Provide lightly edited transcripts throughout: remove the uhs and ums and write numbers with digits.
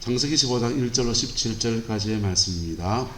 창세기 15장 1절로 17절까지의 말씀입니다.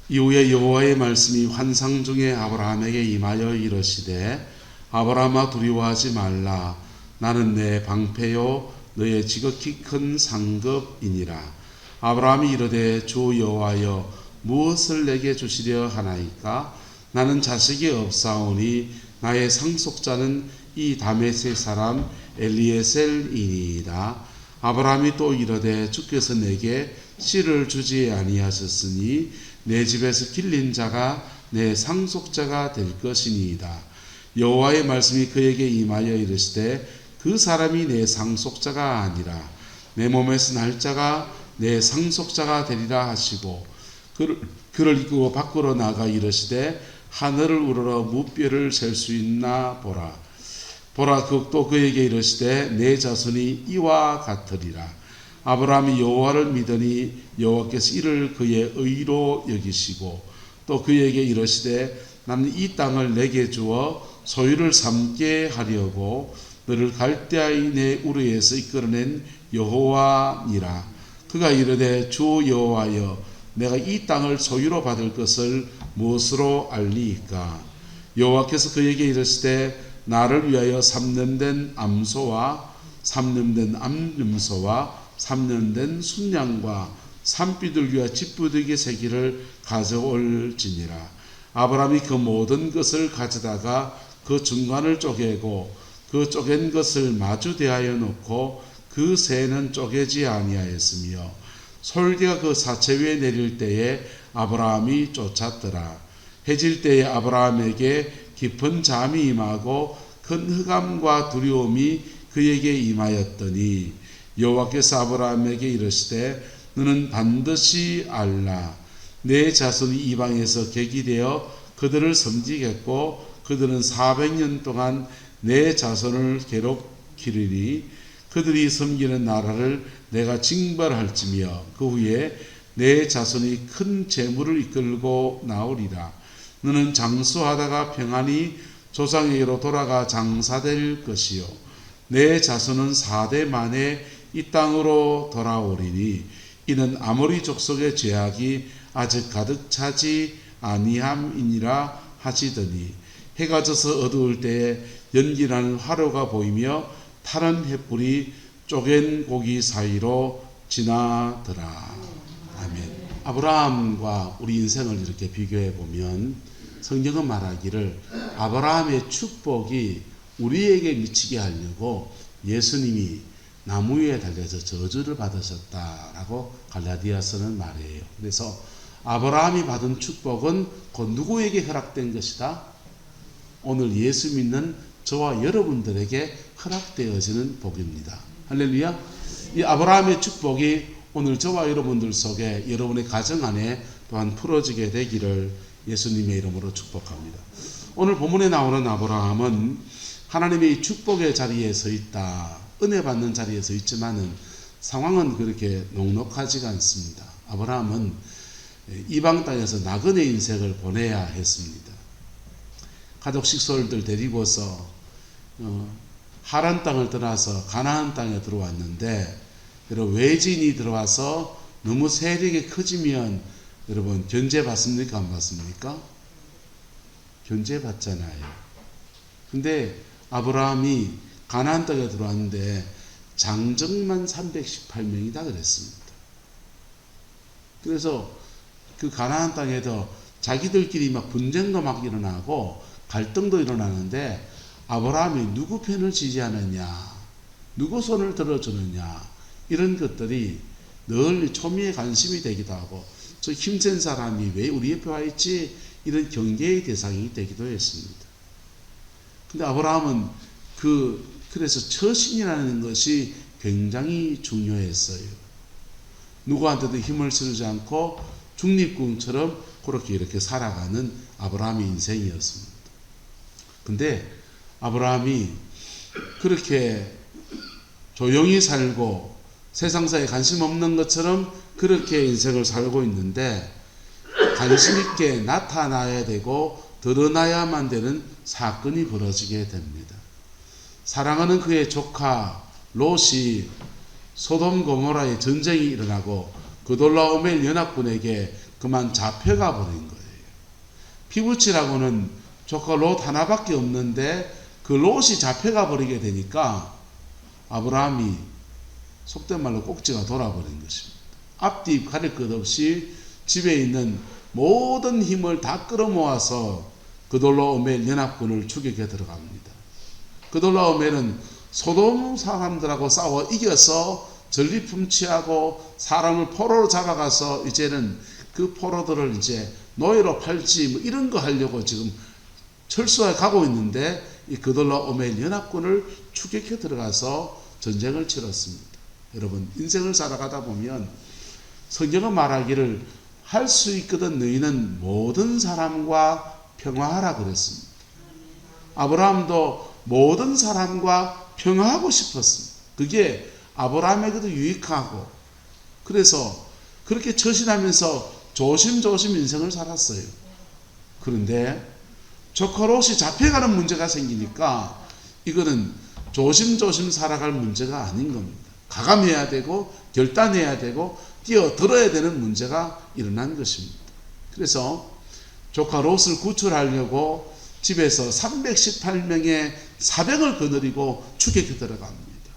이후에 여호와의 말씀이 환상 중에 아브라함에게 임하여 이르시되 아브라함아 두려워하지 말라. 나는 내 방패요 너의 지극히 큰 상급이니라. 아브라함이 이르되 주 여호와여 무엇을 내게 주시려 하나이까? 나는 자식이 없사오니 나의 상속자는 이 다메섹 사람 엘리에셀이니이다. 아브라함이 또 이르되 주께서 내게 씨를 주지 아니하셨으니 내 집에서 길린 자가 내 상속자가 될 것이니이다. 여호와의 말씀이 그에게 임하여 이르시되 그 사람이 내 상속자가 아니라 내 몸에서 날 자가 내 상속자가 되리라 하시고 그를 이끌고 밖으로 나가 이르시되 하늘을 우러러 무뼈를 셀 수 있나 보라. 또 그에게 이르시되 내 자손이 이와 같으리라. 아브라함이 여호와를 믿으니 여호와께서 이를 그의 의로 여기시고 또 그에게 이르시되 나는 이 땅을 내게 주어 소유를 삼게 하려고 너를 갈대아의 내 우르에서 이끌어낸 여호와니라. 그가 이르되 주 여호와여 내가 이 땅을 소유로 받을 것을 무엇으로 알리이까? 여호와께서 그에게 이르시되 나를 위하여 3년 된 암소와 3년 된 암염소와 3년 된 순양과 산비둘 위와 집부득이 새끼를 가져올지니라. 아브라함이 그 모든 것을 가져다가 그 중간을 쪼개고 그 쪼갠 것을 마주 대하여 놓고 그 새는 쪼개지 아니하였으며 솔개가 그 사체 위에 내릴 때에 아브라함이 쫓았더라. 해질 때에 아브라함에게 깊은 잠이 임하고 큰 흑암과 두려움이 그에게 임하였더니 여호와께서 아브라함에게 이르시되 너는 반드시 알라. 내 자손이 이방에서 객이 되어 그들을 섬기겠고 그들은 400년 동안 내 자손을 괴롭히리니 그들이 섬기는 나라를 내가 징벌할지며 그 후에 내 자손이 큰 재물을 이끌고 나오리라. 너는 장수하다가 평안히 조상에게로 돌아가 장사될 것이요 내 자손은 4대 만에 이 땅으로 돌아오리니 이는 아모리 족속의 죄악이 아직 가득 차지 아니함이니라 하시더니 해가 져서 어두울 때에 연기나는 화로가 보이며 타는 횃불이 쪼갠 고기 사이로 지나더라. 아멘. 아브라함과 우리 인생을 이렇게 비교해 보면 성경은 말하기를 아브라함의 축복이 우리에게 미치게 하려고 예수님이 나무 위에 달려서 저주를 받으셨다라고 갈라디아서는 말해요. 그래서 아브라함이 받은 축복은 곧 누구에게 허락된 것이다? 오늘 예수 믿는 저와 여러분들에게 허락되어지는 복입니다. 할렐루야. 이 아브라함의 축복이 오늘 저와 여러분들 속에 여러분의 가정 안에 또한 풀어지게 되기를 예수님의 이름으로 축복합니다. 오늘 본문에 나오는 아브라함은 하나님의 축복의 자리에 서 있다. 은혜 받는 자리에 서 있지만은 상황은 그렇게 녹록하지가 않습니다. 아브라함은 이방 땅에서 나그네 인생을 보내야 했습니다. 가족 식솔들 데리고서 하란 땅을 떠나서 가나안 땅에 들어왔는데 여러분 외진이 들어와서 너무 세력이 커지면 여러분 견제받습니까? 안 받습니까? 견제받잖아요. 근데 아브라함이 가나안 땅에 들어왔는데 장정만 318명이다 그랬습니다. 그래서 그 가나안 땅에도 자기들끼리 막 분쟁도 막 일어나고 갈등도 일어나는데 아브라함이 누구 편을 지지하느냐, 누구 손을 들어주느냐 이런 것들이 늘 초미의 관심이 되기도 하고 저 힘센 사람이 왜 우리 옆에 와 있지 이런 경계의 대상이 되기도 했습니다. 근데 아브라함은 그래서 처신이라는 것이 굉장히 중요했어요. 누구한테도 힘을 실지 않고 중립군처럼 그렇게 이렇게 살아가는 아브라함의 인생이었습니다. 근데 아브라함이 그렇게 조용히 살고 세상사에 관심 없는 것처럼 그렇게 인생을 살고 있는데 관심 있게 나타나야 되고 드러나야만 되는 사건이 벌어지게 됩니다. 사랑하는 그의 조카 롯이 소돔 고모라의 전쟁이 일어나고 그돌라오멜 연합군에게 그만 잡혀가 버린 거예요. 피부치라고는 조카 롯 하나밖에 없는데 그 롯이 잡혀가 버리게 되니까 아브라함이 속된 말로 꼭지가 돌아버린 것입니다. 앞뒤 가릴 것 없이 집에 있는 모든 힘을 다 끌어모아서 그돌라오멜 연합군을 추격해 들어갑니다. 그돌라오멜은 소돔 사람들하고 싸워 이겨서 전리품 취하고 사람을 포로로 잡아가서 이제는 그 포로들을 이제 노예로 팔지 뭐 이런 거 하려고 지금 철수해 가고 있는데 이 그돌라오멜 연합군을 추격해 들어가서 전쟁을 치렀습니다. 여러분, 인생을 살아가다 보면 성경은 말하기를 할 수 있거든 너희는 모든 사람과 평화하라 그랬습니다. 아브라함도 모든 사람과 평화하고 싶었습니다. 그게 아브라함에게도 유익하고, 그래서 그렇게 처신하면서 조심조심 인생을 살았어요. 그런데 조카 롯이 잡혀가는 문제가 생기니까 이거는 조심조심 살아갈 문제가 아닌 겁니다. 가감해야 되고 결단해야 되고 뛰어들어야 되는 문제가 일어난 것입니다. 그래서 조카 롯을 구출하려고 집에서 318명의 사병을 거느리고 추격해 들어갑니다.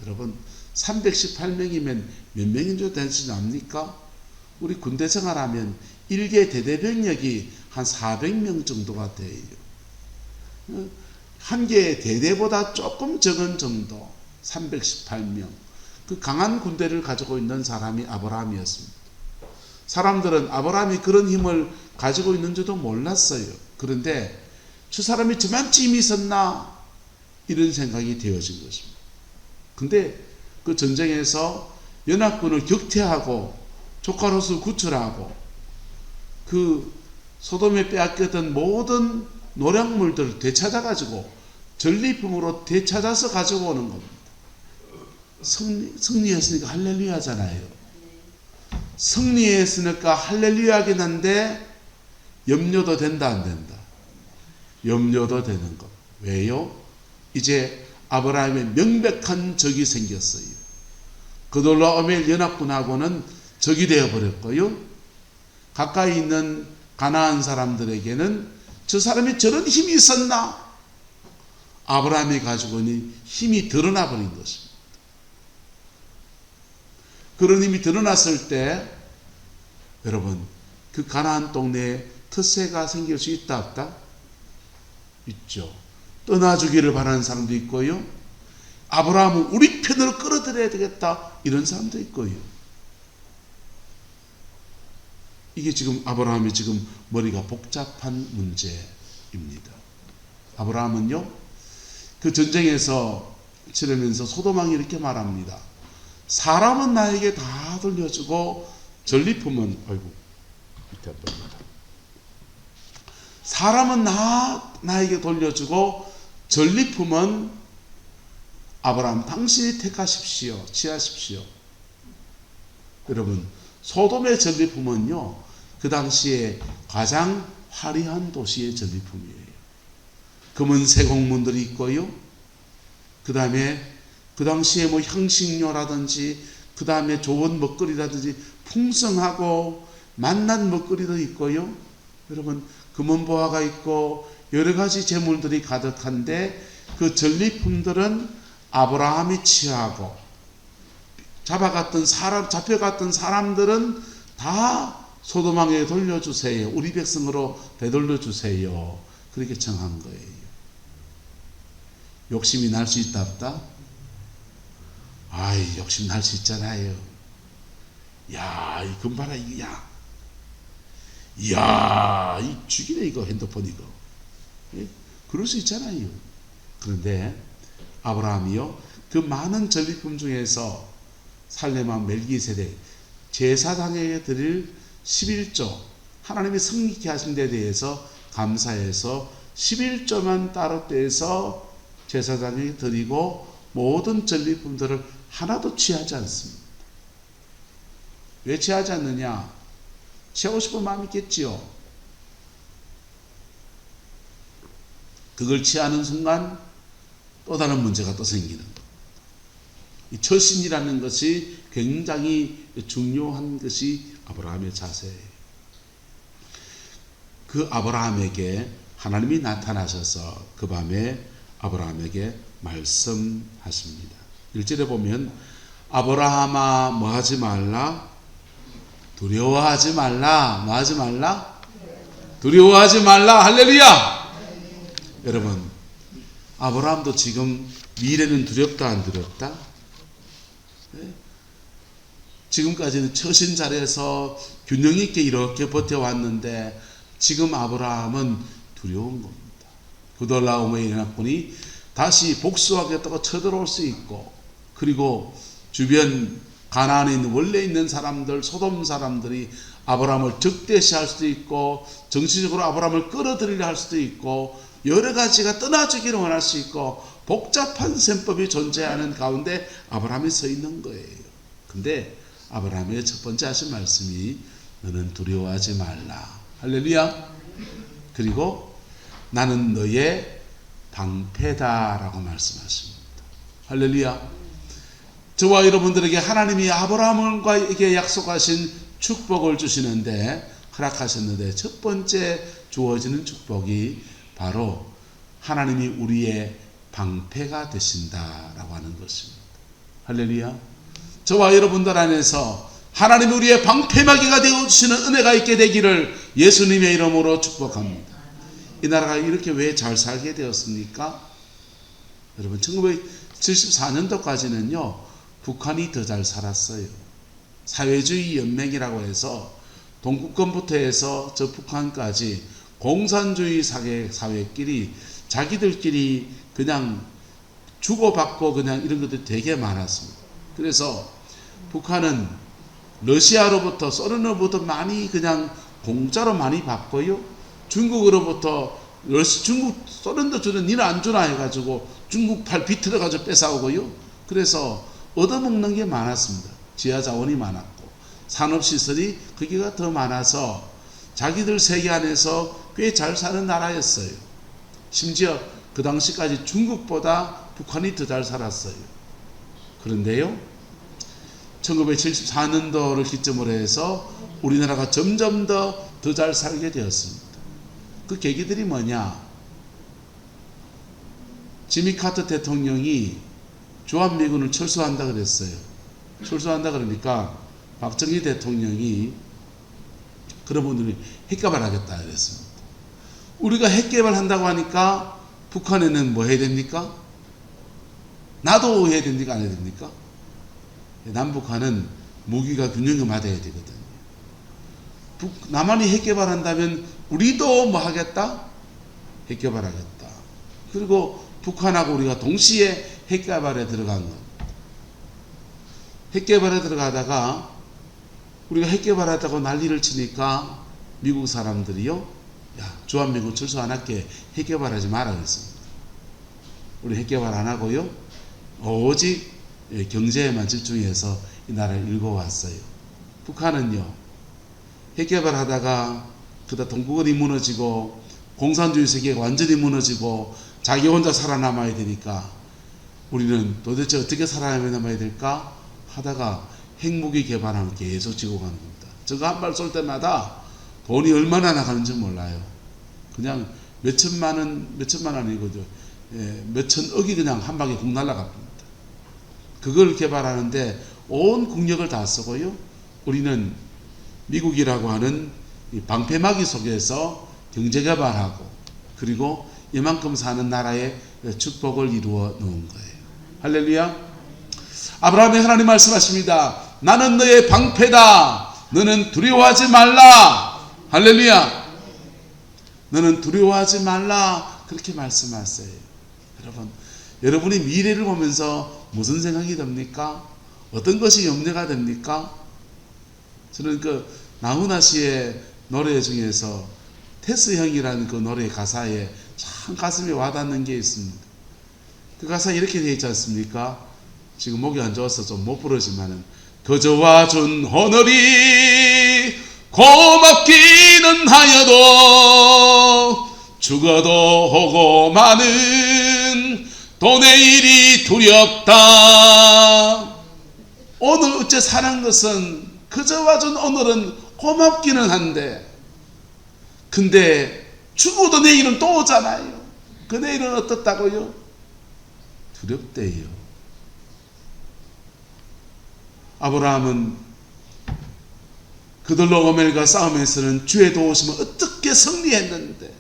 여러분, 318명이면 몇 명인 줄 되지 압니까? 우리 군대 생활하면 일개 대대병력이 한 400명 정도가 돼요. 한 개의 대대보다 조금 적은 정도, 318명. 그 강한 군대를 가지고 있는 사람이 아브라함이었습니다. 사람들은 아브라함이 그런 힘을 가지고 있는 줄도 몰랐어요. 그런데 저 사람이 저만치 힘이 있었나? 이런 생각이 되어진 것입니다. 근데 그 전쟁에서 연합군을 격퇴하고 조카 롯을 구출하고 그 소돔에 빼앗겼던 모든 노략물들을 되찾아가지고 전리품으로 되찾아서 가지고 오는 겁니다. 승리했으니까 할렐루야잖아요. 승리했으니까 할렐루야긴 한데 염려도 된다 안 된다? 염려도 되는 것. 왜요? 이제 아브라함의 명백한 적이 생겼어요. 그돌라오멜 연합군하고는 적이 되어버렸고요. 가까이 있는 가나안 사람들에게는 저 사람이 저런 힘이 있었나? 아브라함이 가지고 있는 힘이 드러나 버린 것입니다. 그런 힘이 드러났을 때 여러분, 그 가나안 동네에 텃세가 생길 수 있다 없다? 있죠. 떠나주기를 바라는 사람도 있고요. 아브라함은 우리 편으로 끌어들여야 되겠다 이런 사람도 있고요. 이게 지금 아브라함이 지금 머리가 복잡한 문제입니다. 아브라함은요, 그 전쟁에서 치르면서 소돔왕이 이렇게 말합니다. 사람은 나에게 다 돌려주고 전리품은, 아이고 밑에 안 보입니다. 사람은 나에게 돌려주고 전리품은 아브라함 당신이 택하십시오. 취하십시오. 여러분, 소돔의 전리품은요, 그 당시에 가장 화려한 도시의 전리품이에요. 금은 세공문들이 있고요. 그 다음에 그 당시에 뭐 향신료라든지 그 다음에 좋은 먹거리라든지 풍성하고 맛난 먹거리도 있고요. 여러분, 금은보화가 있고 여러 가지 재물들이 가득한데 그 전리품들은 아브라함이 취하고 잡혀갔던 사람들은 다 소돔왕에게 돌려주세요. 우리 백성으로 되돌려주세요. 그렇게 청한 거예요. 욕심이 날 수 있다 없다? 아이, 욕심 날 수 있잖아요. 야, 이 금봐라 이거, 야, 이야, 이 죽이네 이거, 핸드폰 이거. 예? 그럴 수 있잖아요. 그런데 아브라함이요, 그 많은 전리품 중에서 살레만 멜기세덱 제사장에게 드릴 11조, 하나님이 성립케 하신 데 대해서 감사해서 11조만 따로 떼서 제사장에게 드리고 모든 전리품들을 하나도 취하지 않습니다. 왜 취하지 않느냐? 취하고 싶은 마음이 있겠지요. 그걸 취하는 순간 또 다른 문제가 또 생기는 것. 이 처신이라는 것이 굉장히 중요한 것이 아브라함의 자세예요. 그 아브라함에게 하나님이 나타나셔서 그 밤에 아브라함에게 말씀하십니다. 1절에 보면 아브라함아 뭐하지 말라? 두려워하지 말라. 뭐하지 말라? 두려워하지 말라. 할렐루야. 여러분, 아브라함도 지금 미래는 두렵다 안 두렵다? 지금까지는 처신 자리에서 균형 있게 이렇게 버텨왔는데 지금 아브라함은 두려운 겁니다. 그돌라오메 연합군이 다시 복수하겠다고 쳐들어올 수 있고, 그리고 주변 가나안에 있는 원래 있는 사람들, 소돔 사람들이 아브라함을 적대시할 수도 있고, 정치적으로 아브라함을 끌어들이려 할 수도 있고, 여러 가지가 떠나주기를 원할 수 있고, 복잡한 셈법이 존재하는 가운데 아브라함이 서 있는 거예요. 근데 아브라함의 첫 번째 하신 말씀이 너는 두려워하지 말라. 할렐루야. 그리고 나는 너의 방패다라고 말씀하십니다. 할렐루야. 저와 여러분들에게 하나님이 아브라함에게 약속하신 축복을 주시는데, 허락하셨는데 첫 번째 주어지는 축복이 바로 하나님이 우리의 방패가 되신다라고 하는 것입니다. 할렐루야. 저와 여러분들 안에서 하나님이 우리의 방패막이가 되어주시는 은혜가 있게 되기를 예수님의 이름으로 축복합니다. 이 나라가 이렇게 왜 잘 살게 되었습니까? 여러분, 1974년도까지는요 북한이 더 잘 살았어요. 사회주의 연맹이라고 해서 동구권부터 해서 저 북한까지 공산주의 사회끼리 자기들끼리 그냥 주고받고 그냥 이런 것들이 되게 많았습니다. 그래서 북한은 러시아로부터, 소련으로부터 많이 그냥 공짜로 많이 받고요, 중국으로부터 소련도 주는 니는 안 주나 해가지고 중국 팔 비틀어가지고 뺏어오고요. 그래서 얻어먹는 게 많았습니다. 지하자원이 많았고 산업시설이 거기가 더 많아서 자기들 세계 안에서 꽤 잘 사는 나라였어요. 심지어 그 당시까지 중국보다 북한이 더 잘 살았어요. 그런데요, 1974년도를 기점으로 해서 우리나라가 점점 더 잘 살게 되었습니다. 그 계기들이 뭐냐? 지미 카터 대통령이 주한미군을 철수한다 그랬어요. 철수한다 그러니까 박정희 대통령이 그런 분들이 핵개발하겠다 그랬습니다. 우리가 핵개발한다고 하니까 북한에는 뭐 해야 됩니까? 나도 해야 됩니까? 안 해야 됩니까? 남북한은 무기가 균형을 맞아야 되거든요. 남한이 핵개발한다면 우리도 뭐 하겠다? 핵개발하겠다. 그리고 북한하고 우리가 동시에 핵개발에 들어간 겁니다. 핵개발에 들어가다가 우리가 핵개발하다고 난리를 치니까 미국 사람들이요, 야, 주한미군 철수 안 할게, 핵개발하지 마라 그랬습니다. 우리 핵개발 안 하고요, 오직 경제에만 집중해서 이 나라를 일궈왔어요. 북한은요, 핵개발하다가 그다 동구권이 무너지고 공산주의 세계가 완전히 무너지고 자기 혼자 살아남아야 되니까 우리는 도대체 어떻게 살아남아야 될까 하다가 핵무기 개발하는 게 계속 지고 가는 겁니다. 저거 한 발 쏠 때마다 돈이 얼마나 나가는지 몰라요. 그냥 몇천만 원이고죠. 몇천억이 그냥 한 방에 국 날아갑니다. 그걸 개발하는데 온 국력을 다 쓰고요, 우리는 미국이라고 하는 이 방패막이 속에서 경제개발하고 그리고 이만큼 사는 나라의 축복을 이루어 놓은 거예요. 할렐루야. 아브라함의 하나님 말씀하십니다. 나는 너의 방패다. 너는 두려워하지 말라. 할렐루야. 너는 두려워하지 말라. 그렇게 말씀하세요. 여러분이 미래를 보면서 무슨 생각이 듭니까? 어떤 것이 염려가 됩니까? 저는 그 나훈아 씨의 노래 중에서 테스 형이라는 그 노래 가사에 참 가슴에 와닿는 게 있습니다. 그 가사에 이렇게 되어 있지 않습니까? 지금 목이 안 좋아서 좀 못 부르지만은, 그저와 준 호nor이 고맙기는 하여도 죽어도 하고 많은 돈의 일이 두렵다. 오늘 어째 사는 것은 그저와 전 오늘은 고맙기는 한데, 근데 죽어도 내일은 또 오잖아요. 그 내일은 어떻다고요? 두렵대요. 아브라함은 그들로 오멜과 싸움에서는 주의 도우심을 어떻게 승리했는데,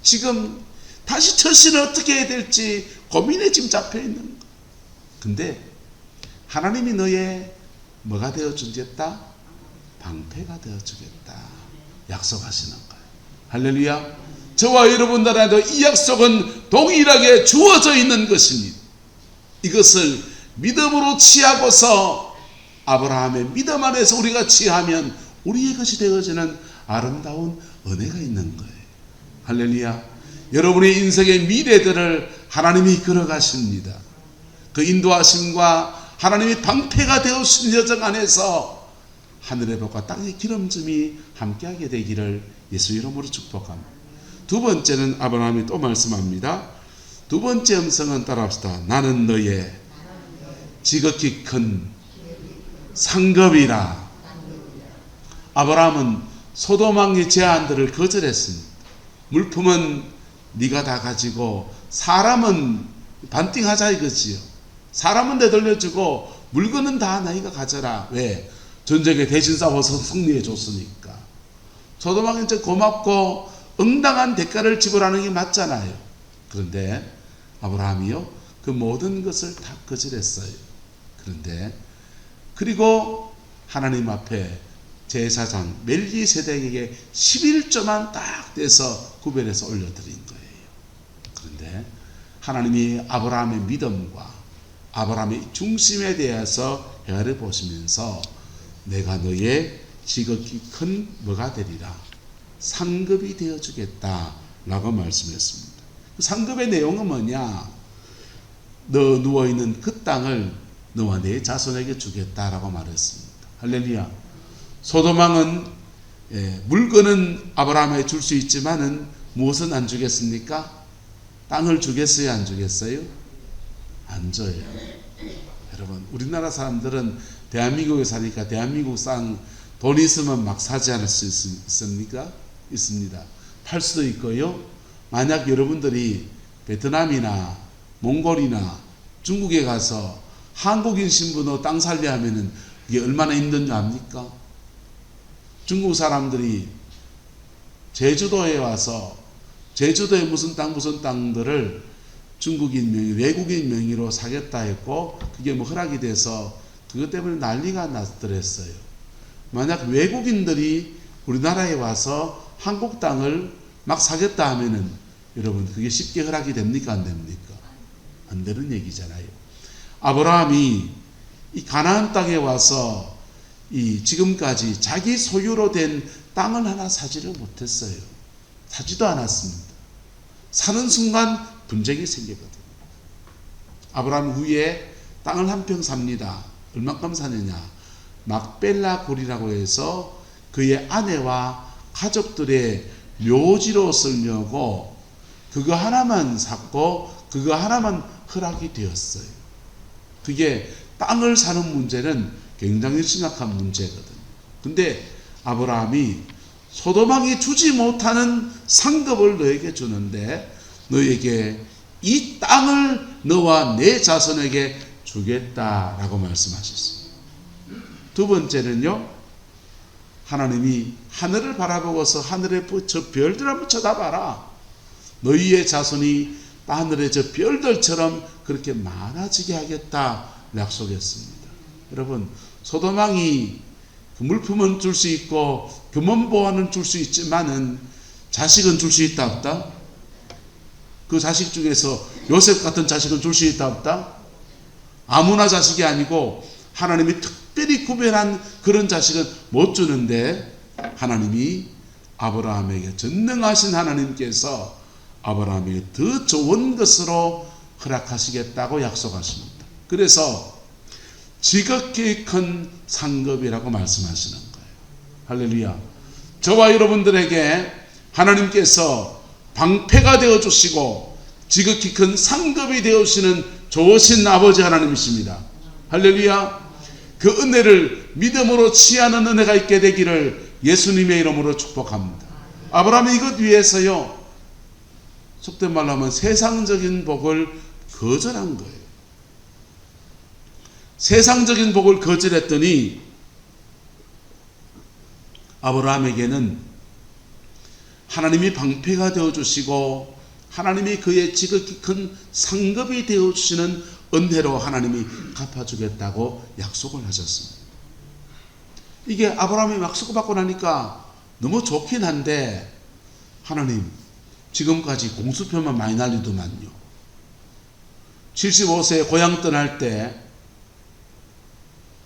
지금 다시 처신을 어떻게 해야 될지 고민에 지금 잡혀 있는 거. 근데 하나님이 너의 뭐가 되어주겠다? 방패가 되어주겠다 약속하시는 거예요. 할렐루야. 저와 여러분들한테도 이 약속은 동일하게 주어져 있는 것입니다. 이것을 믿음으로 취하고서 아브라함의 믿음 안에서 우리가 취하면 우리의 것이 되어지는 아름다운 은혜가 있는 거예요. 할렐루야. 여러분의 인생의 미래들을 하나님이 걸어가십니다. 그 인도하심과 하나님의 방패가 되어주신 여정 안에서 하늘의 복과 땅의 기름짐이 함께하게 되기를 예수 이름으로 축복합니다. 두 번째는 아브라함이 또 말씀합니다. 두 번째 음성은 따라합시다. 나는 너의 지극히 큰 상급이라. 아브라함은 소돔왕의 제안들을 거절했습니다. 물품은 네가 다 가지고 사람은 반띵하자 이거지요. 사람은 내돌려주고 물건은 다 너희가 가져라. 왜? 전쟁에 대신 싸워서 승리해 줬으니까. 소돔왕은 이제 고맙고 응당한 대가를 지불하는 게 맞잖아요. 그런데 아브라함이요, 그 모든 것을 다 거절했어요. 그런데 그리고 하나님 앞에 제사장 멜기세덱에게 11조만 딱 떼서 구별해서 올려드린 거예요. 그런데 하나님이 아브라함의 믿음과 아브라함의 중심에 대해서 헤아려 보시면서 내가 너의 지극히 큰 뭐가 되리라, 상급이 되어주겠다 라고 말씀했습니다. 상급의 내용은 뭐냐? 너 누워있는 그 땅을 너와 내 자손에게 주겠다라고 말했습니다. 할렐루야. 소돔왕은 물건은 아브라함에게 줄 수 있지만은 무엇은 안 주겠습니까? 땅을 주겠어요, 안 주겠어요? 안 줘요. 여러분, 우리나라 사람들은 대한민국에 사니까 대한민국 돈 있으면 막 사지 않을 수 있습니까? 있습니다. 팔 수도 있고요. 만약 여러분들이 베트남이나 몽골이나 중국에 가서 한국인 신분으로 땅 살려 하면은 이게 얼마나 힘든 줄 압니까? 중국 사람들이 제주도에 와서 제주도에 무슨 땅들을 중국인 명의, 외국인 명의로 사겠다 했고, 그게 뭐 허락이 돼서 그것 때문에 난리가 났더랬어요. 만약 외국인들이 우리나라에 와서 한국 땅을 막 사겠다 하면은 여러분 그게 쉽게 허락이 됩니까? 안 됩니까? 안 되는 얘기잖아요. 아브라함이 이 가나안 땅에 와서 이 지금까지 자기 소유로 된 땅을 하나 사지를 못했어요. 사지도 않았습니다. 사는 순간 분쟁이 생기거든요. 아브라함 후에 땅을 한 평 삽니다. 얼마큼 사느냐? 막벨라 굴이라고 해서 그의 아내와 가족들의 묘지로 쓰려고 그거 하나만 샀고 그거 하나만 허락이 되었어요. 그게 땅을 사는 문제는 굉장히 심각한 문제거든요. 근데 아브라함이 소돔왕이 주지 못하는 상급을 너에게 주는데 너에게 이 땅을 너와 내 자손에게 주겠다라고 말씀하셨어요. 두 번째는요, 하나님이 하늘을 바라보고서 하늘의 저 별들 한번 쳐다봐라. 너희의 자손이 하늘의 저 별들처럼 그렇게 많아지게 하겠다 약속했습니다. 여러분, 소돔왕이 물품은 줄 수 있고 금원보화는 줄 수 있지만은 자식은 줄 수 있다 없다? 그 자식 중에서 요셉 같은 자식은 줄 수 있다 없다? 아무나 자식이 아니고 하나님이 특별히 구별한 그런 자식은 못 주는데 하나님이 아브라함에게 전능하신 하나님께서 아브라함에게 더 좋은 것으로 허락하시겠다고 약속하십니다. 그래서 지극히 큰 상급이라고 말씀하시는 거예요. 할렐루야. 저와 여러분들에게 하나님께서 방패가 되어주시고 지극히 큰 상급이 되어주시는 좋으신 아버지 하나님이십니다. 할렐루야. 그 은혜를 믿음으로 취하는 은혜가 있게 되기를 예수님의 이름으로 축복합니다. 아브라함이 이것 위해서요, 속된 말로 하면 세상적인 복을 거절한 거예요. 세상적인 복을 거절했더니 아브라함에게는 하나님이 방패가 되어주시고 하나님이 그의 지극히 큰 상급이 되어주시는 은혜로 하나님이 갚아주겠다고 약속을 하셨습니다. 이게 아브라함이 약속을 받고 나니까 너무 좋긴 한데, 하나님 지금까지 공수표만 많이 날리더만요. 75세에 고향 떠날 때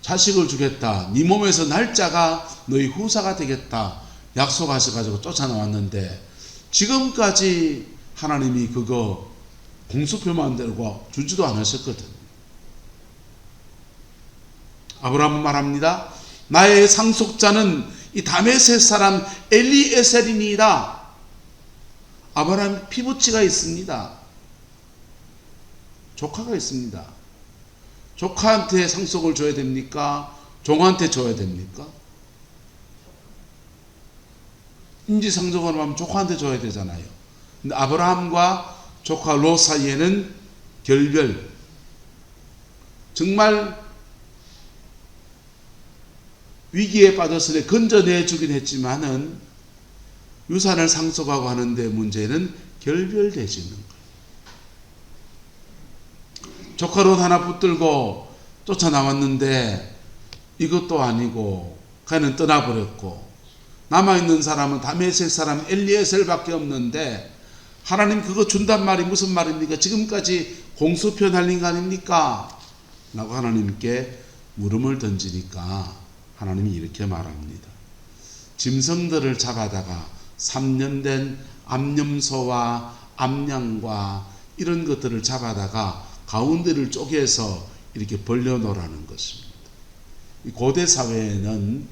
자식을 주겠다, 네 몸에서 날짜가 너희 후사가 되겠다 약속하셔가지고 쫓아나왔는데, 지금까지 하나님이 그거 공수표만 들고 주지도 않으셨거든요. 아브라함은 말합니다. 나의 상속자는 이 다메섹 사람 엘리에셀이니이다. 아브라함 피부치가 있습니다. 조카가 있습니다. 조카한테 상속을 줘야 됩니까? 종한테 줘야 됩니까? 인지상정으로 하면 조카한테 줘야 되잖아요. 근데 아브라함과 조카 롯 사이에는 결별, 정말 위기에 빠졌으니 건져내 주긴 했지만은 유산을 상속하고 하는데 문제는 결별되지는 거예요. 조카 롯 하나 붙들고 쫓아나왔는데 이것도 아니고 그는 떠나버렸고, 남아있는 사람은 다메섹 사람 엘리에셀밖에 없는데, 하나님 그거 준단 말이 무슨 말입니까? 지금까지 공수표 날린 거 아닙니까? 라고 하나님께 물음을 던지니까 하나님이 이렇게 말합니다. 짐승들을 잡아다가 3년 된 암염소와 암양과 이런 것들을 잡아다가 가운데를 쪼개서 이렇게 벌려놓으라는 것입니다. 고대 사회에는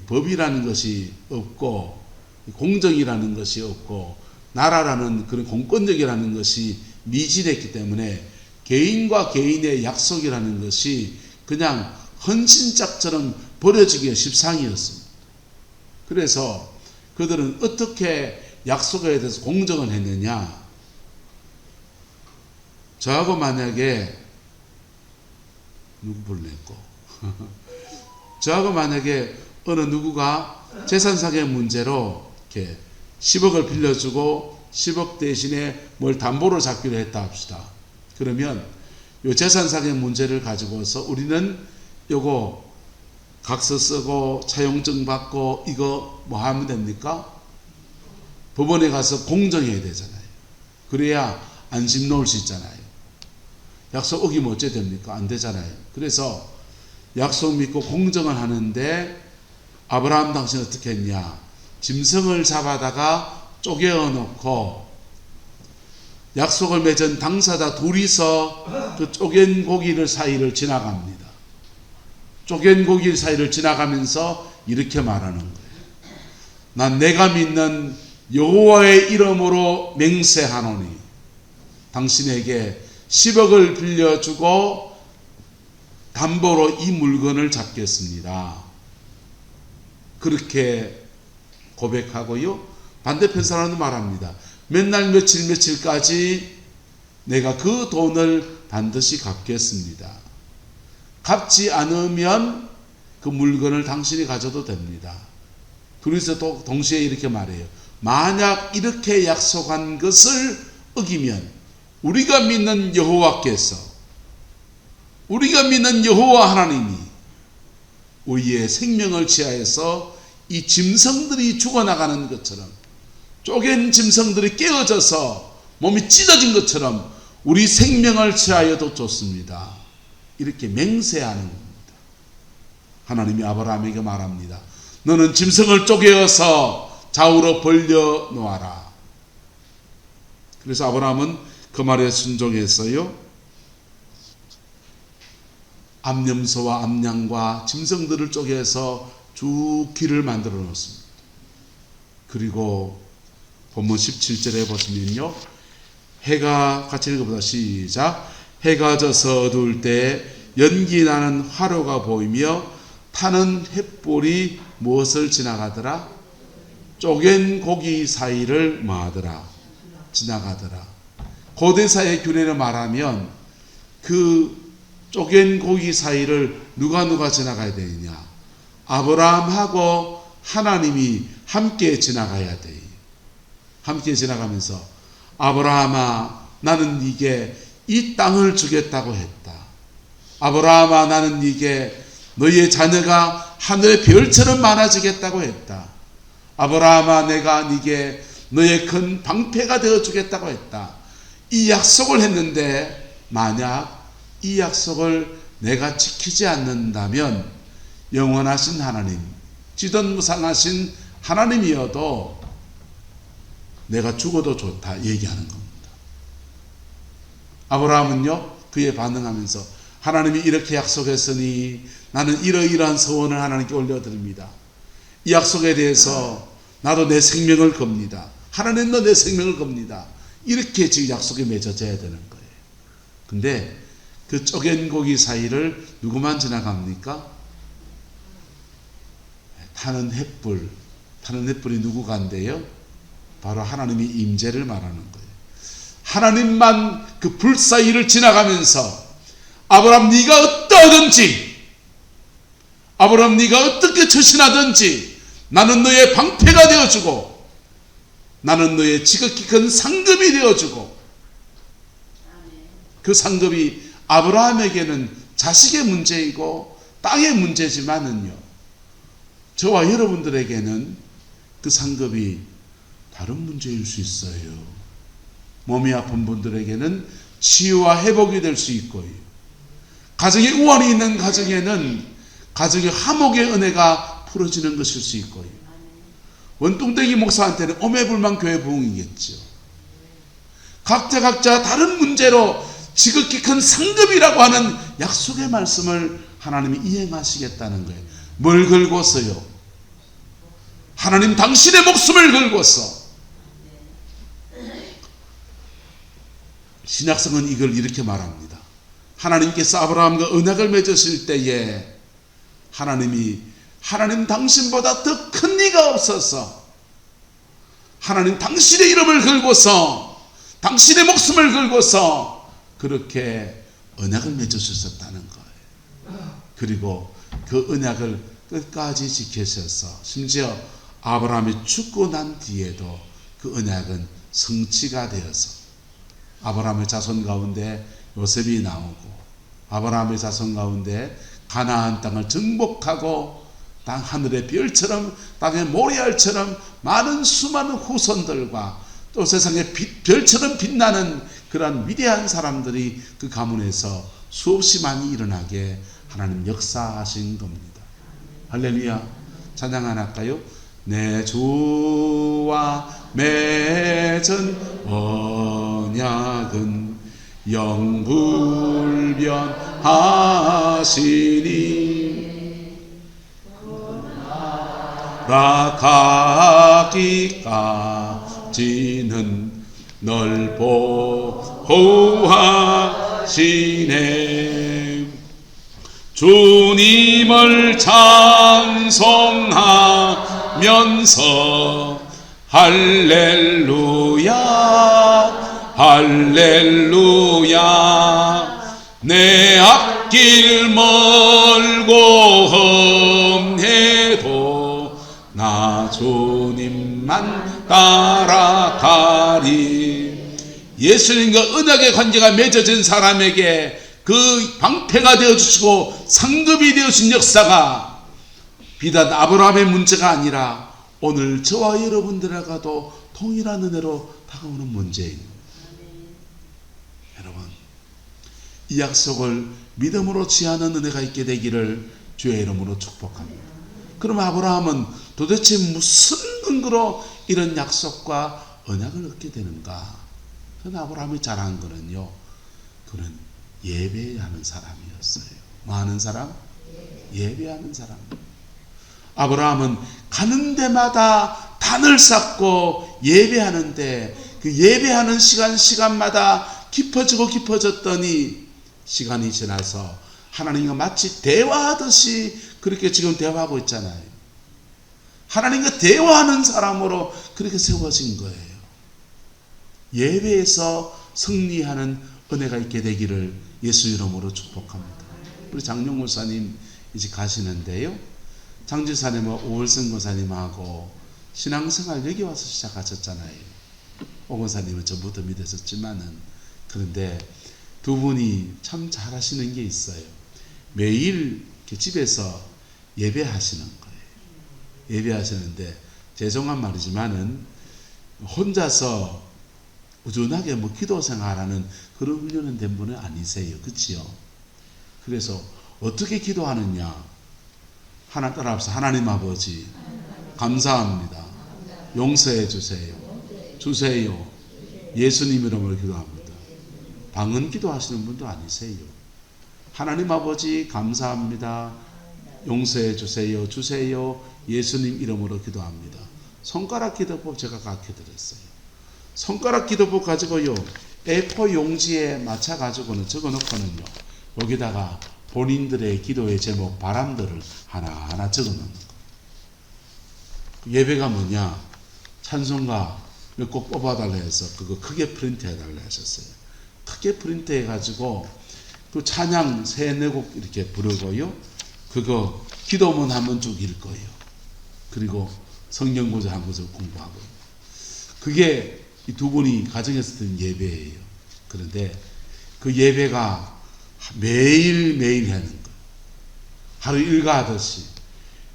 법이라는 것이 없고 공정이라는 것이 없고 나라라는 그런 공권력이라는 것이 미진했기 때문에 개인과 개인의 약속이라는 것이 그냥 헌신짝처럼 버려지기가 십상이었습니다. 그래서 그들은 어떻게 약속에 대해서 공정을 했느냐? 저하고 만약에 누구 불렀고 저하고 만약에 어느 누구가 재산상의 문제로 이렇게 10억을 빌려주고 10억 대신에 뭘 담보로 잡기로 했다 합시다. 그러면 이 재산상의 문제를 가지고서 우리는 요거 각서 쓰고 차용증 받고 이거 뭐 하면 됩니까? 법원에 가서 공정해야 되잖아요. 그래야 안심 놓을 수 있잖아요. 약속 어기면 어째 됩니까? 안 되잖아요. 그래서 약속 믿고 공정을 하는데 아브라함 당시는 어떻게 했냐? 짐승을 잡아다가 쪼개어 놓고 약속을 맺은 당사자 둘이서 그 쪼갠 고기를 사이를 지나갑니다. 쪼갠 고기 사이를 지나가면서 이렇게 말하는 거예요. 난 내가 믿는 여호와의 이름으로 맹세하노니 당신에게 10억을 빌려주고 담보로 이 물건을 잡겠습니다. 그렇게 고백하고요. 반대편 사람은 말합니다. 맨날 며칠까지 내가 그 돈을 반드시 갚겠습니다. 갚지 않으면 그 물건을 당신이 가져도 됩니다. 둘이서 또 동시에 이렇게 말해요. 만약 이렇게 약속한 것을 어기면 우리가 믿는 여호와께서, 우리가 믿는 여호와 하나님이 우리의 생명을 취하여서 이 짐승들이 죽어나가는 것처럼, 쪼갠 짐승들이 깨어져서 몸이 찢어진 것처럼 우리 생명을 취하여도 좋습니다. 이렇게 맹세하는 겁니다. 하나님이 아브라함에게 말합니다. 너는 짐승을 쪼개어서 좌우로 벌려 놓아라. 그래서 아브라함은 그 말에 순종했어요. 암염소와 암양과 짐승들을 쪼개서 쭉 길을 만들어 놓습니다. 그리고 본문 17절에 보시면요, 해가 같이 읽어보자. 시작. 해가 져서 어두울 때 연기 나는 화로가 보이며 타는 횃불이 무엇을 지나가더라? 쪼갠 고기 사이를 뭐하더라? 지나가더라. 고대사의 규례를 말하면 그 쪼갠 고기 사이를 누가 지나가야 되느냐? 아브라함하고 하나님이 함께 지나가야 돼. 함께 지나가면서 아브라함아 나는 네게 이 땅을 주겠다고 했다. 아브라함아 나는 네게 너희의 자녀가 하늘의 별처럼 많아지겠다고 했다. 아브라함아 내가 네게 너의 큰 방패가 되어 주겠다고 했다. 이 약속을 했는데 만약 이 약속을 내가 지키지 않는다면 영원하신 하나님, 지존무상하신 하나님이어도 내가 죽어도 좋다 얘기하는 겁니다. 아브라함은요 그에 반응하면서 하나님이 이렇게 약속했으니 나는 이러이러한 소원을 하나님께 올려드립니다. 이 약속에 대해서 나도 내 생명을 겁니다. 하나님도 내 생명을 겁니다. 이렇게 지금 약속이 맺어져야 되는 거예요. 근데 그 쪼갠 고기 사이를 누구만 지나갑니까? 타는 횃불이 누구가 한대요? 바로 하나님의 임재를 말하는 거예요. 하나님만 그 불 사이를 지나가면서 아브라함 네가 어떠하든지, 아브라함 네가 어떻게 처신하든지 나는 너의 방패가 되어주고 나는 너의 지극히 큰 상급이 되어주고, 그 상급이 아브라함에게는 자식의 문제이고 땅의 문제지만은요 저와 여러분들에게는 그 상급이 다른 문제일 수 있어요. 몸이 아픈 분들에게는 치유와 회복이 될 수 있고요. 가정에 우환이 있는 가정에는 가정의 화목의 은혜가 풀어지는 것일 수 있고요. 원뚱땡이 목사한테는 오매불망 교회 부흥이겠죠. 각자 다른 문제로 지극히 큰 상급이라고 하는 약속의 말씀을 하나님이 이행하시겠다는 거예요. 뭘 걸고서요? 하나님 당신의 목숨을 걸고서. 신약성은 이걸 이렇게 말합니다. 하나님께서 아브라함과 언약을 맺으실 때에 하나님 당신보다 더 큰 이가 없어서 하나님 당신의 이름을 걸고서 당신의 목숨을 걸고서 그렇게 언약을 맺으셨다는 거예요. 그리고 그 언약을 끝까지 지키셔서 심지어 아브라함이 죽고 난 뒤에도 그 언약은 성취가 되어서 아브라함의 자손 가운데 요셉이 나오고 아브라함의 자손 가운데 가나안 땅을 정복하고 땅 하늘의 별처럼 땅의 모래알처럼 많은 수많은 후손들과 또 세상의 별처럼 빛나는 그러한 위대한 사람들이 그 가문에서 수없이 많이 일어나게 하나님 역사하신 겁니다. 할렐루야. 찬양 하나 할까요? 내 주와 맺은 언약은 영불변하시니 가기까지는 널 보호하시네. 주님을 찬송하면서 할렐루야 할렐루야. 내 앞길 멀고 험해도 나 주님만 따라가리. 예수님과 언약의 관계가 맺어진 사람에게 그 방패가 되어주시고 상급이 되어준 역사가 비단 아브라함의 문제가 아니라 오늘 저와 여러분들에게도 동일한 은혜로 다가오는 문제입니다. 여러분, 이 약속을 믿음으로 취하는 은혜가 있게 되기를 주의 이름으로 축복합니다. 그럼 아브라함은 도대체 무슨 근거로 이런 약속과 언약을 얻게 되는가? 그런데 아브라함이 잘한 거는요, 그는 예배하는 사람이었어요. 뭐 하는 사람? 예배하는 사람. 아브라함은 가는 데마다 단을 쌓고 예배하는데 그 예배하는 시간마다 깊어졌더니 시간이 지나서 하나님과 마치 대화하듯이 그렇게 지금 대화하고 있잖아요. 하나님과 대화하는 사람으로 그렇게 세워진 거예요. 예배에서 승리하는 은혜가 있게 되기를 예수 이름으로 축복합니다. 우리 장용 목사님 이제 가시는데요. 장지사님과 오월성 권사님하고 신앙생활 여기 와서 시작하셨잖아요. 오 권사님은 전부터 믿었었지만은, 그런데 두 분이 참 잘하시는 게 있어요. 매일 집에서 예배하시는 거예요. 예배하시는데 죄송한 말이지만은 혼자서 꾸준하게 기도 생활하는 그런 훈련은 된 분은 아니세요. 그치요? 그래서 어떻게 기도하느냐? 하나 따라합시다. 하나님 아버지 감사합니다. 용서해 주세요. 예수님 이름으로 기도합니다. 방언 기도하시는 분도 아니세요. 하나님 아버지 감사합니다. 용서해 주세요. 예수님 이름으로 기도합니다. 손가락 기도법 제가 가르쳐드렸어요. 손가락 기도법 가지고요, A4 용지에 맞춰가지고는 적어놓고는요, 여기다가 본인들의 기도의 제목, 바람들을 하나하나 적어놓는 거예요. 예배가 뭐냐? 찬송가 꼭 뽑아달라 해서 그거 크게 프린트해달라 하셨어요. 크게 프린트해가지고 그 찬양 3-4곡 이렇게 부르고요, 그거 기도문 한번 쭉 읽고요, 그리고 성경 구절 한 구절 공부하고요. 그게 이 두 분이 가정에서 드린 예배예요. 그런데 그 예배가 매일매일 하는 거예요. 하루 일과하듯이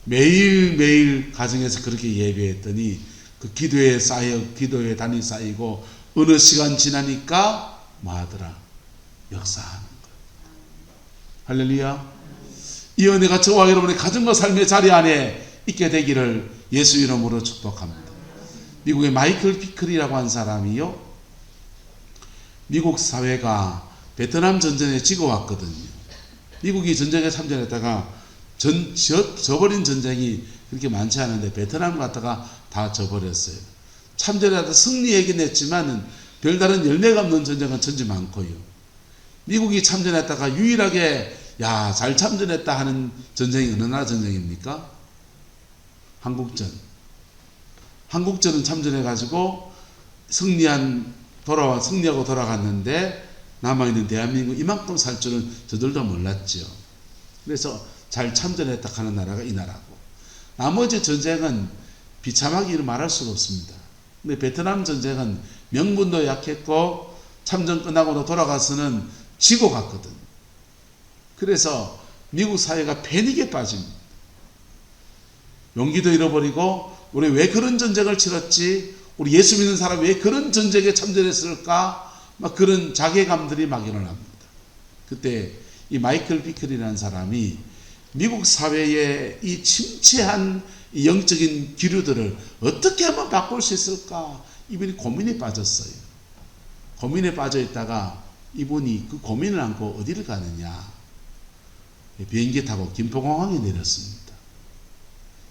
매일매일 가정에서 그렇게 예배했더니 그 기도의 단이 쌓이고 어느 시간 지나니까 뭐하더라? 역사하는 거예요. 할렐루야. 이 은혜가 저와 여러분의 가정과 삶의 자리 안에 있게 되기를 예수 이름으로 축복합니다. 미국의 마이클 피클이라고 한 사람이요, 미국 사회가 베트남 전쟁에 지고 왔거든요. 미국이 전쟁에 참전했다가 져버린 전쟁이 그렇게 많지 않은데 베트남 갔다가 다 져버렸어요. 참전하다 승리하긴 했지만은 별다른 열매가 없는 전쟁은 전지 많고요. 미국이 참전했다가 유일하게 잘 참전했다 하는 전쟁이 어느 나라 전쟁입니까? 한국전은 참전해가지고 승리하고 돌아갔는데 남아있는 대한민국 이만큼 살 줄은 저들도 몰랐죠. 그래서 잘 참전했다 하는 나라가 이 나라고, 나머지 전쟁은 비참하기를 말할 수가 없습니다. 근데 베트남 전쟁은 명분도 약했고 참전 끝나고도 돌아가서는 지고 갔거든. 그래서 미국 사회가 패닉에 빠집니다. 용기도 잃어버리고, 우리 왜 그런 전쟁을 치렀지? 우리 예수 믿는 사람이 왜 그런 전쟁에 참전했을까? 막 그런 자괴감들이 막 일어납니다. 그때 이 마이클 비클이라는 사람이 미국 사회의 이 침체한 이 영적인 기류들을 어떻게 하면 바꿀 수 있을까? 이분이 고민에 빠졌어요. 고민에 빠져 있다가 이분이 그 고민을 안고 어디를 가느냐? 비행기 타고 김포공항에 내렸습니다.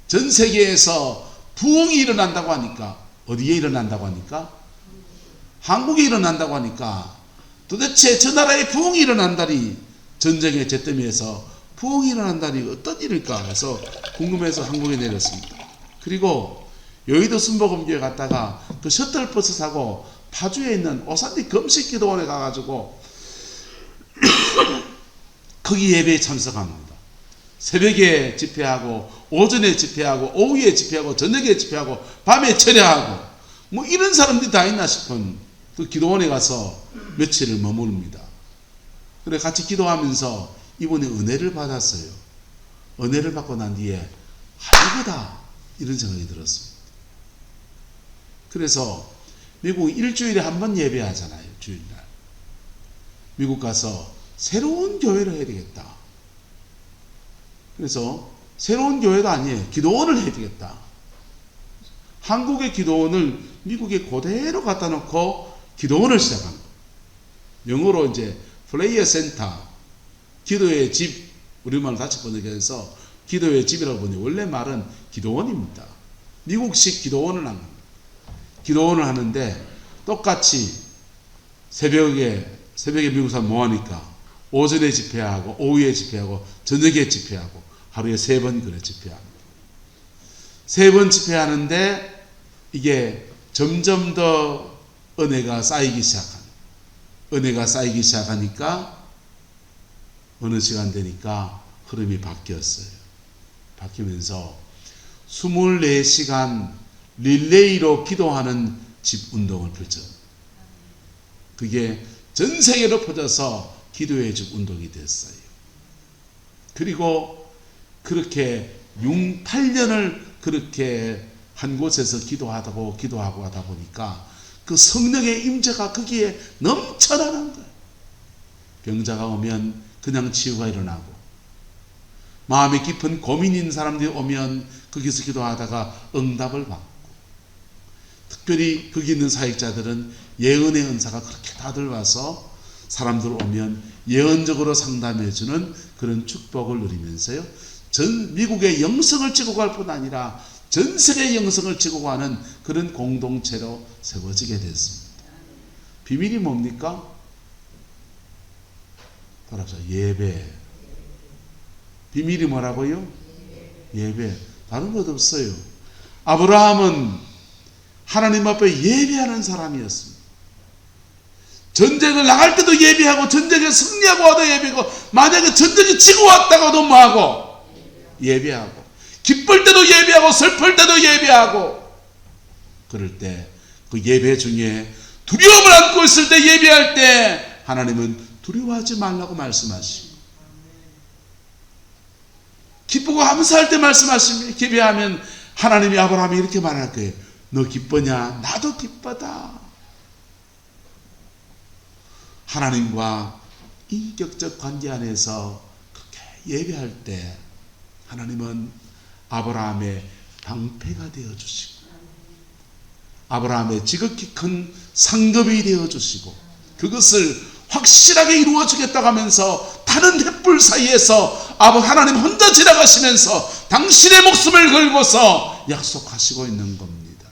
전 세계에서 부흥이 일어난다고 하니까, 어디에 일어난다고 하니까? 한국에 일어난다고 하니까, 도대체 저 나라에 부흥이 일어난다니, 전쟁의 잿더미에서 부흥이 일어난다니 어떤 일일까 해서 궁금해서 한국에 내렸습니다. 그리고 여의도 순복음교회 갔다가 그 셔틀버스 타고 파주에 있는 오산리 금식기도원에 가가지고 거기 예배에 참석합니다. 새벽에 집회하고, 오전에 집회하고, 오후에 집회하고, 저녁에 집회하고, 밤에 철야하고, 뭐 이런 사람들이 다 있나 싶은 그 기도원에 가서 며칠을 머무릅니다. 그래 같이 기도하면서 이분이 은혜를 받았어요. 은혜를 받고 난 뒤에 이거다 이런 생각이 들었습니다. 그래서 미국 일주일에 한 번 예배하잖아요. 주일날. 미국 가서 새로운 교회를 해야 되겠다. 그래서 새로운 교회도 아니에요. 기도원을 해야 되겠다. 한국의 기도원을 미국에 그대로 갖다 놓고 기도원을 시작한 거예요. 영어로 이제 플레이어 센터, 기도의 집, 우리말로 같이 번역해서 기도의 집이라고 보니 원래 말은 기도원입니다. 미국식 기도원을 한 겁니다. 기도원을 하는데 똑같이 새벽에 미국 사람 뭐하니까 오전에 집회하고 오후에 집회하고 저녁에 집회하고 하루에 3번 그래 집회합니다. 3번 집회하는데 이게 점점 더 은혜가 쌓이기 시작하니까 어느 시간 되니까 흐름이 바뀌었어요. 바뀌면서 24시간 릴레이로 기도하는 집 운동을 펼쳐요. 그게 전 세계로 퍼져서 기도의 집 운동이 됐어요. 그리고 그렇게 8년을 그렇게 한 곳에서 기도하고 하다 보니까 그 성령의 임재가 거기에 넘쳐나는 거예요. 병자가 오면 그냥 치유가 일어나고, 마음에 깊은 고민 있는 사람들이 오면 거기서 기도하다가 응답을 받고, 특별히 거기 있는 사역자들은 예언의 은사가 그렇게 다들 와서 사람들 오면 예언적으로 상담해주는 그런 축복을 누리면서요, 전 미국의 영성을 지고 갈 뿐 아니라 전 세계의 영성을 지고 가는 그런 공동체로 세워지게 됐습니다. 비밀이 뭡니까? 따라서 예배. 비밀이 뭐라고요? 예배. 다른 것 없어요. 아브라함은 하나님 앞에 예배하는 사람이었습니다. 전쟁을 나갈 때도 예배하고, 전쟁에 승리하고 와도 예배하고, 만약에 전쟁이 지고 왔다가도 뭐하고? 예배하고. 기쁠 때도 예배하고, 슬플 때도 예배하고. 그럴 때 그 예배 중에 두려움을 안고 있을 때, 예배할 때 하나님은 두려워하지 말라고 말씀하시고, 기쁘고 감사할 때 말씀하시면, 예배하면 하나님이 아브라함이 이렇게 말할 거예요. 너 기쁘냐? 나도 기쁘다. 하나님과 인격적 관계 안에서 그렇게 예배할 때 하나님은 아브라함의 방패가 되어주시고, 아브라함의 지극히 큰 상급이 되어주시고, 그것을 확실하게 이루어주겠다고 하면서 다른 횃불 사이에서 하나님 혼자 지나가시면서 당신의 목숨을 걸고서 약속하시고 있는 겁니다.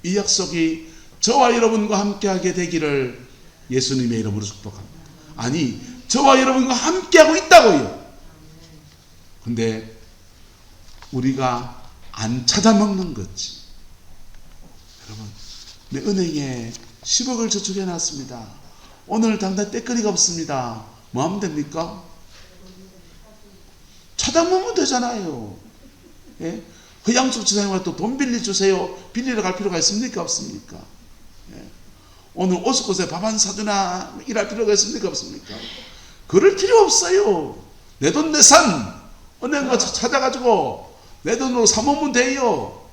이 약속이 저와 여러분과 함께하게 되기를 예수님의 이름으로 축복합니다. 아니, 저와 여러분과 함께하고 있다고요. 근데 우리가 안 찾아먹는 거지. 여러분, 내 은행에 10억을 저축해 놨습니다. 오늘 당장 떼거리가 없습니다. 뭐 하면 됩니까? 찾아먹으면 되잖아요. 예? 허양숙 지사님과 또 돈 빌려주세요. 빌리러 갈 필요가 있습니까? 없습니까? 예? 오늘 오스곳에 밥 한 사주나 일할 필요가 있습니까? 없습니까? 그럴 필요 없어요. 내 돈 내산 은행 가서 찾아가지고 내 돈으로 사모면 돼요.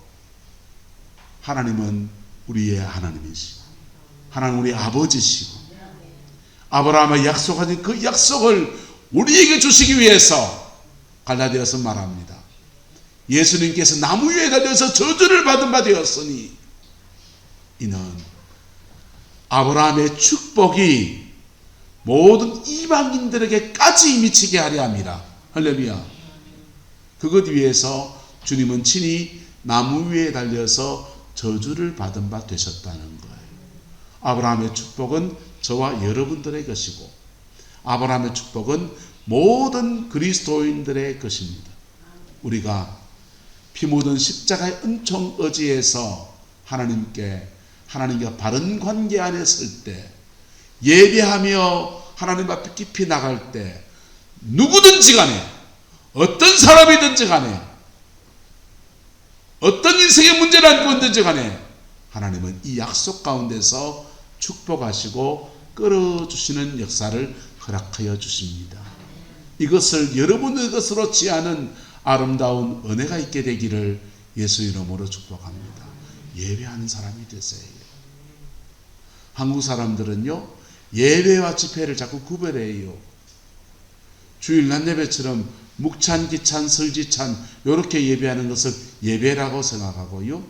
하나님은 우리의 하나님이시고, 하나님 우리 아버지시고, 아브라함의 약속하신 그 약속을 우리에게 주시기 위해서 갈라디아서 말합니다. 예수님께서 나무 위에 달려서 저주를 받은 바 되었으니 이는 아브라함의 축복이 모든 이방인들에게까지 미치게 하려 함이라. 할렐루야. 그것 위해서 주님은 친히 나무 위에 달려서 저주를 받은 바 되셨다는 거예요. 아브라함의 축복은 저와 여러분들의 것이고, 아브라함의 축복은 모든 그리스도인들의 것입니다. 우리가 피 묻은 십자가의 은총 의지에서 하나님과 바른 관계 안에 설 때, 예배하며 하나님 앞에 깊이 나갈 때, 누구든지 간에, 어떤 사람이든지 간에, 어떤 인생의 문제를 안고 있든지 간에 하나님은 이 약속 가운데서 축복하시고 끌어주시는 역사를 허락하여 주십니다. 이것을 여러분의 것으로 취하는 아름다운 은혜가 있게 되기를 예수 이름으로 축복합니다. 예배하는 사람이 되세요. 한국 사람들은요, 예배와 집회를 자꾸 구별해요. 주일날 예배처럼 묵찬, 기찬, 설지찬 이렇게 예배하는 것을 예배라고 생각하고요,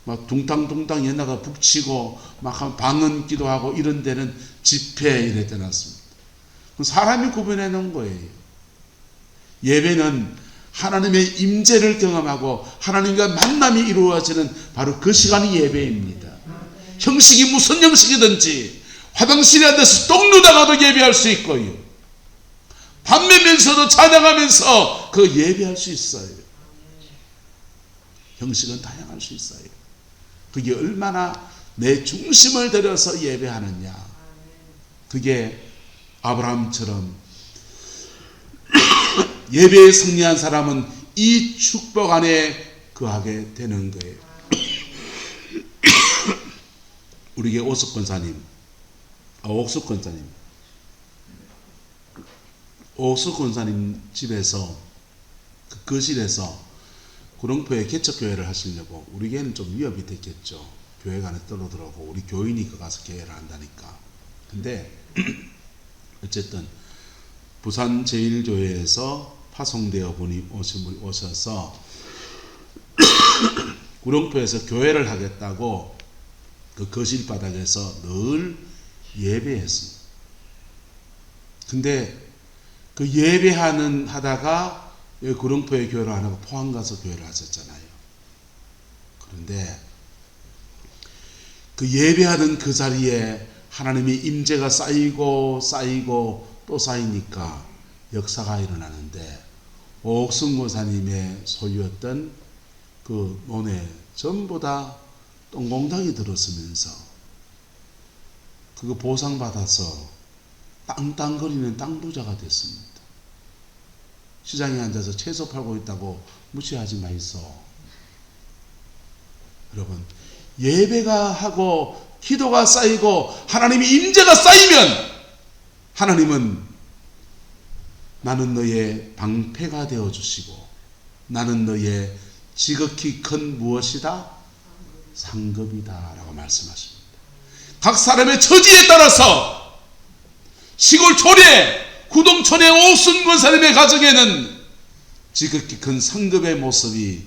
막 둥탕둥탕 옛날에 북치고 막 방언 기도하고 이런 데는 집회 이래 떠났습니다. 사람이 구분해 놓은 거예요. 예배는 하나님의 임재를 경험하고 하나님과 만남이 이루어지는 바로 그 시간이 예배입니다. 형식이 무슨 형식이든지 화장실에 앉아서 똥 누다가도 예배할 수 있고요. 밥 먹으면서도 찬양하면서 그 예배할 수 있어요. 형식은 다양할 수 있어요. 그게 얼마나 내 중심을 들여서 예배하느냐. 그게 아브라함처럼 예배에 승리한 사람은 이 축복 안에 거하게 되는 거예요. 우리에게 옥숙 권사님 집에서 그 거실에서 구릉포에 개척교회를 하시려고, 우리에게는 좀 위협이 됐겠죠. 교회가 안에 떨어들어오고 우리 교인이 그 가서 교회를 한다니까. 근데 어쨌든 부산 제1교회에서 파송되어 분이 오셔서 구릉포에서 교회를 하겠다고 그 거실 바닥에서 늘 예배했습니다. 근데 그 하다가 여기 구릉포에 교회를 안 하고 포항 가서 교회를 하셨잖아요. 그런데 그 예배하던 그 자리에 하나님의 임재가 쌓이고 또 쌓이니까 역사가 일어나는데, 옥순 권사님의 소유였던 그 논에 전부 다 똥공장이 들었으면서 그거 보상받아서 땅땅거리는 땅부자가 됐습니다. 시장에 앉아서 채소 팔고 있다고 무시하지 마이소. 여러분, 예배가 하고 기도가 쌓이고 하나님의 임재가 쌓이면 하나님은 나는 너의 방패가 되어주시고 나는 너의 지극히 큰 무엇이다? 상급이다 라고 말씀하십니다. 각 사람의 처지에 따라서 시골 초례 구동촌의 옥순 권사님의 가정에는 지극히 큰 상급의 모습이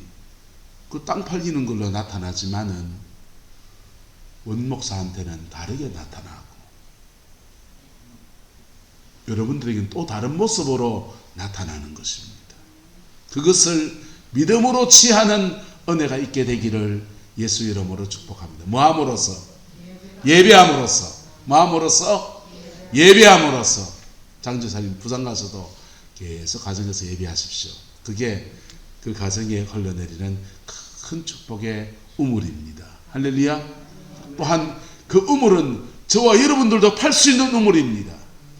그 땅 팔리는 걸로 나타나지만은 원목사한테는 다르게 나타나고 여러분들에게는 또 다른 모습으로 나타나는 것입니다. 그것을 믿음으로 취하는 은혜가 있게 되기를 예수 이름으로 축복합니다. 뭐함으로써? 예배함으로써. 뭐함으로써? 예배함으로써. 장주사님 부산 가서도 계속 가정에서 예배하십시오. 그게 그 가정에 흘러내리는 큰 축복의 우물입니다. 할렐루야. 또한 그 우물은 저와 여러분들도 팔 수 있는 우물입니다.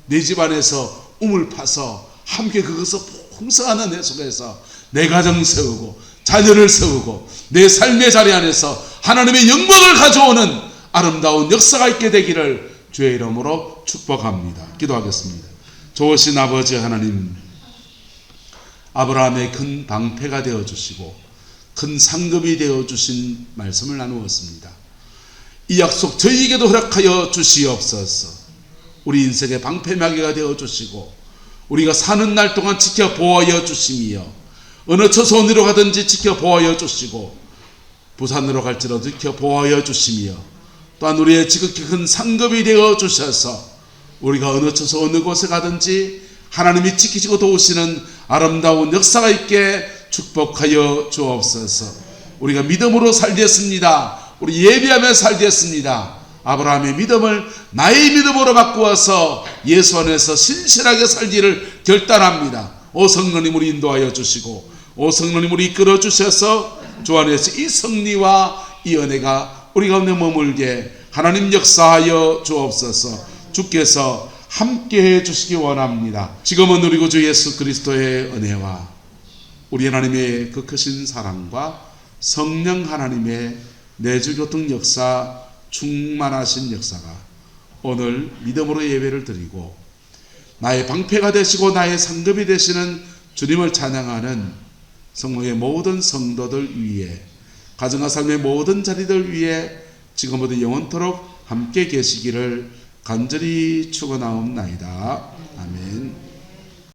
내 집안에서 우물 파서 함께 그것을 풍성한 은혜 속에서 내 가정 세우고 자녀를 세우고 내 삶의 자리 안에서 하나님의 영광을 가져오는 아름다운 역사가 있게 되기를 주의 이름으로 축복합니다. 기도하겠습니다. 좋으신 아버지 하나님, 아브라함의 큰 방패가 되어주시고 큰 상급이 되어주신 말씀을 나누었습니다. 이 약속 저희에게도 허락하여 주시옵소서. 우리 인생의 방패막이가 되어주시고 우리가 사는 날 동안 지켜 보호하여 주시며 어느 처소원으로 가든지 지켜 보호하여 주시고 부산으로 갈지라도 지켜 보호하여 주시며 또한 우리의 지극히 큰 상급이 되어 주셔서 우리가 어느 처소 어느 곳에 가든지 하나님이 지키시고 도우시는 아름다운 역사가 있게 축복하여 주옵소서. 우리가 믿음으로 살겠습니다. 우리 예배하며 살겠습니다. 아브라함의 믿음을 나의 믿음으로 바꾸어서 예수 안에서 신실하게 살기를 결단합니다. 오 성령님 우리 인도하여 주시고 오 성령님 우리 이끌어 주셔서 주 안에서 이 승리와 이 은혜가 우리 가운데 머물게 하나님 역사하여 주옵소서. 주께서 함께해 주시기 원합니다. 지금은 우리 구주 예수 그리스도의 은혜와 우리 하나님의 그 크신 사랑과 성령 하나님의 내주교통 역사 충만하신 역사가 오늘 믿음으로 예배를 드리고 나의 방패가 되시고 나의 상급이 되시는 주님을 찬양하는 성령의 모든 성도들 위에 가정과 삶의 모든 자리들 위에 지금부터 영원토록 함께 계시기를 간절히 축원하옵나이다. 아멘.